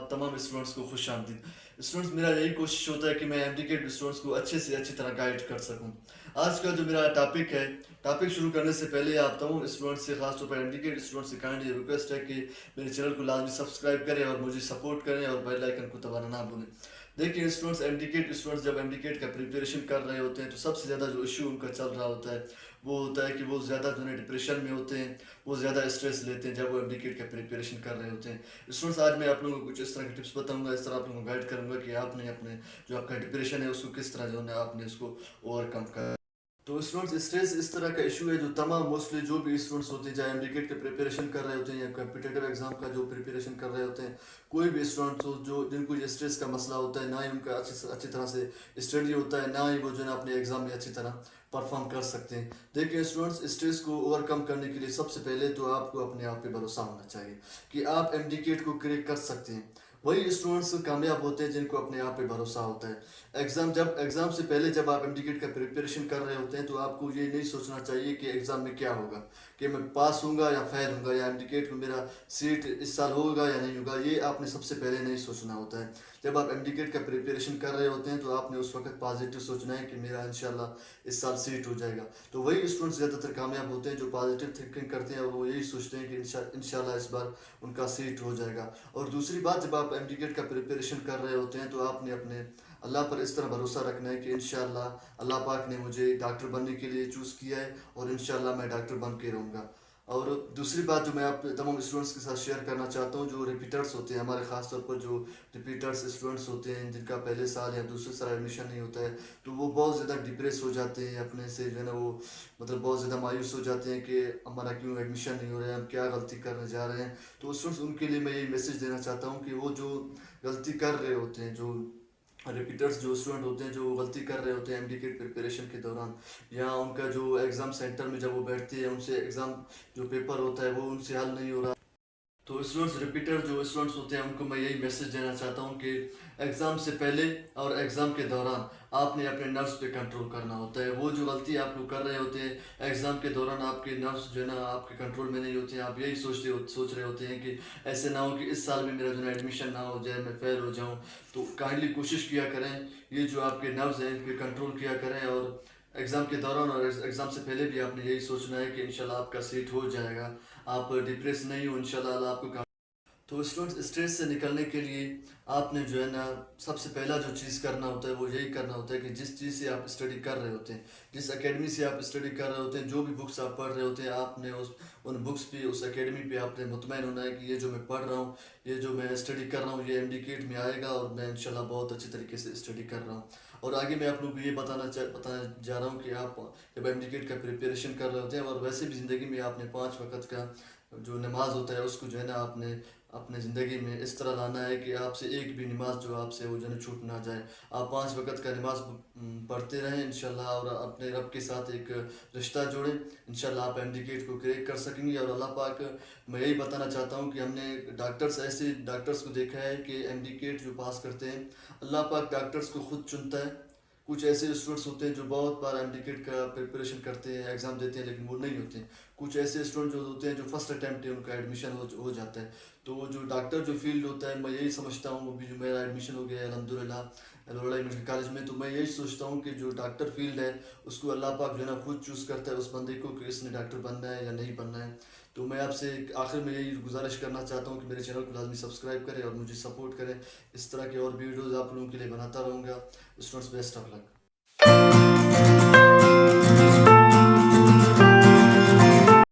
आप तमाम स्टूडेंट्स को खुश आमदीद। स्टूडेंट्स, मेरा यही कोशिश होता है कि मैं एमडीकेट स्टूडेंट्स को अच्छे से अच्छी तरह गाइड कर सकूं। आज का जो मेरा टॉपिक है, टॉपिक शुरू करने से पहले आप तमाम स्टूडेंट्स से, खासतौर पर एमडीकेट स्टूडेंट्स से काइंडली रिक्वेस्ट है कि मेरे चैनल को लाजमी सब्सक्राइब करें और मुझे सपोर्ट करें और बेल आइकन को दबाना ना भूलें। देखिए स्टूडेंट्स, एमडीकेट स्टूडेंट्स जब एमडीकेट का प्रिपरेशन कर रहे होते हैं तो सबसे ज़्यादा जो इशू उनका चल रहा होता है वो होता है कि वो ज़्यादा जो है डिप्रेशन में होते हैं, वो ज़्यादा स्ट्रेस लेते हैं जब वो एमडीकेट का प्रिपरेशन कर रहे होते हैं। स्टूडेंट्स, आज मैं आप लोगों को कुछ इस तरह के टिप्स बताऊंगा, इस तरह आप लोगों को गाइड करूंगा कि आपने अपने जो आपका डिप्रेशन है उसको किस तरह जो है आपने उसको ओवरकम कर। तो स्टूडेंट्स, स्ट्रेस इस तरह का इशू है जो तमाम मोस्टली जो भी स्टूडेंट्स होते हैं, चाहे एमडीकेट के प्रिपरेशन कर रहे होते हैं या कॉम्पिटिटिव एग्जाम का जो प्रिपरेशन कर रहे होते हैं, कोई भी स्टूडेंट्स हो जो जिनको ये स्ट्रेस का मसला होता है, ना ही उनका अच्छी तरह से स्टडी होता है, ना ही वो जो है अपने एग्जाम में अच्छी तरह परफॉर्म कर सकते हैं। देखिए स्टूडेंट्स, स्ट्रेस को ओवरकम करने के लिए सबसे पहले तो आपको अपने आप पे भरोसा होना चाहिए कि आप एमडीकेट को क्रैक कर सकते हैं। वही स्टूडेंट्स कामयाब होते हैं जिनको अपने आप पे भरोसा होता है। एग्ज़ाम से पहले जब आप एमडीकेट का प्रिपरेशन कर रहे होते हैं तो आपको ये नहीं सोचना चाहिए कि एग्ज़ाम में क्या होगा, कि मैं पास होऊंगा या फेल होऊंगा, या एमडीकेट में मेरा सीट इस साल होगा या नहीं होगा। ये आपने सबसे पहले नहीं सोचना होता है। जब आप एमडीकेट का प्रिपरेशन कर रहे होते हैं तो आपने उस वक्त पॉजिटिव सोचना है कि मेरा इंशाल्लाह इस साल सीट हो जाएगा। तो वही स्टूडेंट्स ज़्यादातर कामयाब होते हैं जो पॉजिटिव थिंकिंग करते हैं और वो यही सोचते हैं कि इंशाल्लाह इस बार उनका सीट हो जाएगा। और दूसरी बात, जब आप एमडीकेट का प्रिपरेशन कर रहे होते हैं तो आपने अपने अल्लाह पर इस तरह भरोसा रखना है कि इंशाल्लाह अल्लाह पाक ने मुझे डॉक्टर बनने के लिए चूज़ किया है और इंशाल्लाह मैं डॉक्टर बन के रहूँगा। और दूसरी बात जो मैं आप तमाम स्टूडेंट्स के साथ शेयर करना चाहता हूँ, जो रिपीटर्स होते हैं हमारे, ख़ास तौर पर जो रिपीटर्स स्टूडेंट्स होते हैं जिनका पहले साल या दूसरे साल एडमिशन नहीं होता है, तो वो बहुत ज़्यादा डिप्रेस हो जाते हैं अपने से, जो है ना वो मतलब बहुत ज़्यादा मायूस हो जाते हैं कि हमारा क्यों एडमिशन नहीं हो रहा है, हम क्या गलती करने जा रहे हैं। तो स्टूडेंट्स, उनके लिए मैं यही मैसेज देना चाहता हूँ कि वो जो गलती कर रहे होते हैं, जो रिपीटर्स जो स्टूडेंट होते हैं जो गलती कर रहे होते हैं एमडीकेट प्रिपरेशन के दौरान, या उनका जो एग्ज़ाम सेंटर में जब वो बैठते हैं उनसे एग्ज़ाम जो पेपर होता है वो उनसे हल नहीं हो रहा, तो स्टूडेंट्स, रिपीटर जो स्टूडेंट्स होते हैं उनको मैं यही मैसेज देना चाहता हूँ कि एग्ज़ाम से पहले और एग्ज़ाम के दौरान आपने अपने नर्व्स पे कंट्रोल करना होता है। वो जो गलती आप लोग कर रहे होते हैं एग्ज़ाम के दौरान, आपके नर्व्स जो है ना आपके कंट्रोल में नहीं होते हैं। आप यही सोच रहे होते हैं कि ऐसे ना हो कि इस साल में मेरा जो है एडमिशन ना हो जाए, मैं फेल हो जाऊँ। तो काइंडली कोशिश किया करें, ये जो आपके नर्व्स हैं इनके कंट्रोल किया करें। और एग्ज़ाम के दौरान और एग्ज़ाम से पहले भी आपने यही सोचना है कि इंशाल्लाह आपका सीट हो जाएगा, आप डिप्रेस नहीं हो, इंशाल्लाह अल्लाह आपको। तो स्टूडेंट्स, स्ट्रेस से निकलने के लिए आपने जो है ना सबसे पहला जो चीज़ करना होता है वो यही करना होता है कि जिस चीज़ से आप स्टडी कर रहे होते हैं, जिस एकेडमी से आप स्टडी कर रहे होते हैं, जो भी बुक्स आप पढ़ रहे होते हैं, आपने उन बुक्स पे, उस एकेडमी पे आपने मुतमईन होना है कि ये जो मैं पढ़ रहा हूँ, ये जो मैं स्टडी कर रहा हूँ, ये एमडीकेट में आएगा और मैं इंशाल्लाह बहुत अच्छी तरीके से स्टडी कर रहा हूँ। और आगे मैं आप लोगों को ये बताना जा रहा हूँ कि आप जब एमडीकेट का प्रिपरेशन कर रहे होते हैं और वैसे भी ज़िंदगी में आपने 5 वक्त का जो नमाज होता है उसको जो है ना आपने अपने ज़िंदगी में इस तरह लाना है कि आपसे एक भी नमाज जो आपसे वो जो है छूट ना जाए। आप 5 वक्त का नमाज पढ़ते रहें इंशाल्लाह, और अपने रब के साथ एक रिश्ता जोड़ें। इंशाल्लाह आप एमडीकेट को क्रैक कर सकेंगे। और अल्लाह पाक, मैं यही बताना चाहता हूँ कि हमने ऐसे डॉक्टर्स को देखा है कि एमडीकेट जो पास करते हैं, अल्लाह पाक डॉक्टर्स को खुद चुनता है। कुछ ऐसे स्टूडेंट्स होते हैं जो बहुत बार एमडीकेट का प्रिपरेशन करते हैं, एग्ज़ाम देते हैं, लेकिन वो नहीं होते हैं। कुछ ऐसे स्टूडेंट जो होते हैं जो फर्स्ट अटैम्प्ट है उनका एडमिशन हो जाता है। तो वो जो डॉक्टर जो फील्ड होता है, मैं यही समझता हूँ, अभी जो मेरा एडमिशन हो गया है अल्हम्दुलिल्लाह लोड़ा मेडिकल कॉलेज में, तो मैं यही सोचता हूँ कि जो डॉक्टर फील्ड है उसको अल्लाह पाक जो है ना खुद चूज़ करता है उस बंदे को कि इसने डॉक्टर बनना है या नहीं बनना है। तो मैं आपसे आखिर में यही गुजारिश करना चाहता हूँ कि मेरे चैनल को लाजमी सब्सक्राइब करें और मुझे सपोर्ट करें। इस तरह के और वीडियोज़ आप लोगों के लिए बनाता रहूँगा। Students, best of luck.